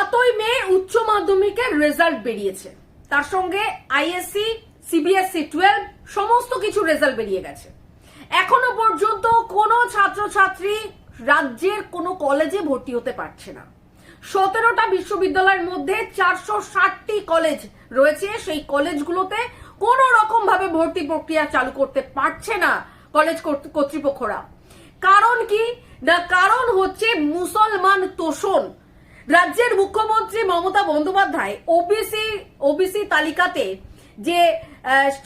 7ই মে উচ্চ মাধ্যমিকের রেজাল্ট বেরিয়েছে, তার সঙ্গে আইএসসি, সিবিএসসি 12 সমস্ত কিছু রেজাল্ট বেরিয়ে গেছে। এখনো পর্যন্ত কোনো ছাত্রছাত্রী রাজ্যের কোনো কলেজে ভর্তি হতে পারছে না। 17টা বিশ্ববিদ্যালয়ের মধ্যে 460টি কলেজ রয়েছে, সেই কলেজগুলোতে কোনো রকম ভাবে ভর্তি প্রক্রিয়া চালু করতে পারছে না কলেজ কর্তৃপক্ষরা। কারণ কি না, কারণ হচ্ছে মুসলমান তোষণ। রাজ্যের মুখ্যমন্ত্রী মমতা বন্দ্যোপাধ্যায় ওবিসি তালিকাতে যে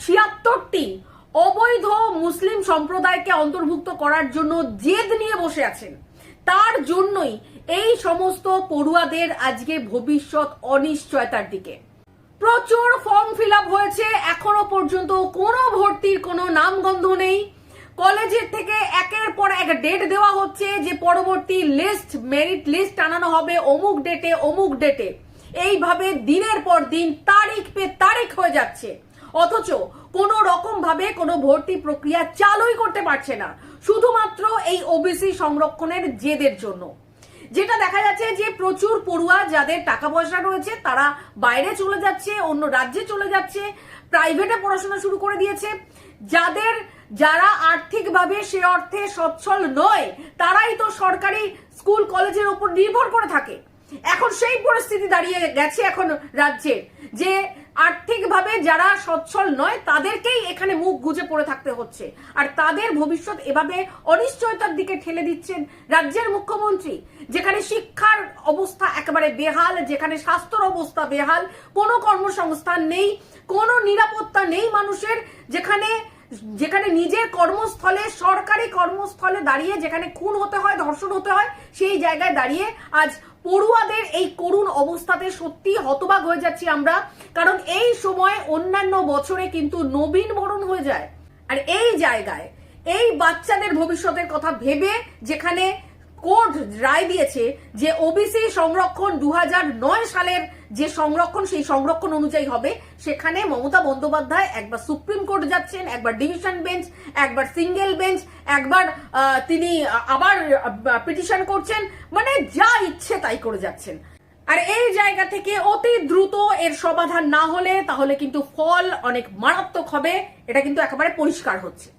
76টি অবৈধ মুসলিম সম্প্রদায়কে অন্তর্ভুক্ত করার জন্য জেদ নিয়ে বসে আছেন, তার জন্যই এই সমস্ত পড়ুয়াদের আজকে ভবিষ্যৎ অনিশ্চয়তার দিকে। প্রচুর ফর্ম ফিল আপ হয়েছে, এখনো পর্যন্ত কোনো ভর্তির কোনো নামগন্ধ নেই। কলেজের থেকে একের পর এক ডেট দেওয়া হচ্ছে যে পরবর্তী লিস্ট, মেরিট লিস্ট আনানো হবে অমুক ডেটে অমুক ডেটে। এইভাবে দিনের পর দিন তারিখ পে তারিখ হয়ে যাচ্ছে, অথচ কোনো রকম ভাবে কোনো ভর্তি প্রক্রিয়া চালুই করতে পারছে না, শুধুমাত্র এই ওবিসি সংরক্ষণের জেদের জন্য। যেটা দেখা যাচ্ছে যে প্রচুর পড়ুয়া যাদের টাকা পয়সা রয়েছে তারা বাইরে চলে যাচ্ছে, অন্য রাজ্যে চলে যাচ্ছে, প্রাইভেটে পড়াশোনা শুরু করে দিয়েছে। যারা আর্থিকভাবে সে অর্থে সচ্ছল নয় তারাই তো সরকারি স্কুল কলেজের উপর নির্ভর করে থাকে। এখন সেই পরিস্থিতি দাঁড়িয়ে গেছে এখন রাজ্যে যে আর্থিকভাবে যারা সচ্ছল নয় তাদেরকেই এখানে মুখ গুজে পড়ে থাকতে হচ্ছে, আর তাদের ভবিষ্যৎ এভাবে অনিশ্চয়তার দিকে ঠেলে দিচ্ছেন রাজ্যের মুখ্যমন্ত্রী। যেখানে শিক্ষার অবস্থা একেবারে বেহাল, যেখানে স্বাস্থ্যের অবস্থা বেহাল, কোনো কর্মসংস্থান নেই, কোনো নিরাপত্তা নেই মানুষের, যেখানে নিজের কর্মস্থলে, সরকারি কর্মস্থলে দাঁড়িয়ে যেখানে খুন হতে হয়, ধর্ষণ হতে হয়, সেই জায়গায় দাঁড়িয়ে আজ পড়ুয়াদের এই করুণ অবস্থাতে সত্যি হতবাক হয়ে যাচ্ছি আমরা। কারণ এই সময় অন্যান্য বছরে কিন্তু নবীন বরণ হয়ে যায়, আর এই জায়গায় এই বাচ্চাদের ভবিষ্যতের কথা ভেবে যেখানে কোর্ট রায় দিয়েছে যে ওবিসি সংরক্ষণ 2009 সালের যে সংরক্ষণ, সেই সংরক্ষণ অনুযায়ী হবে, সেখানে মমতা বন্দ্যোপাধ্যায় একবার সুপ্রিম কোর্ট যাচ্ছেন, একবার ডিভিশন বেঞ্চ, একবার সিঙ্গেল বেঞ্চ, একবার তিনি আবার পিটিশন করছেন, মানে যা ইচ্ছে তাই করে যাচ্ছেন। আর এই জায়গা থেকে অতি দ্রুত এর সমাধান না হলে তাহলে কিন্তু ফল অনেক মারাত্মক হবে, এটা কিন্তু একেবারে পরিষ্কার হচ্ছে।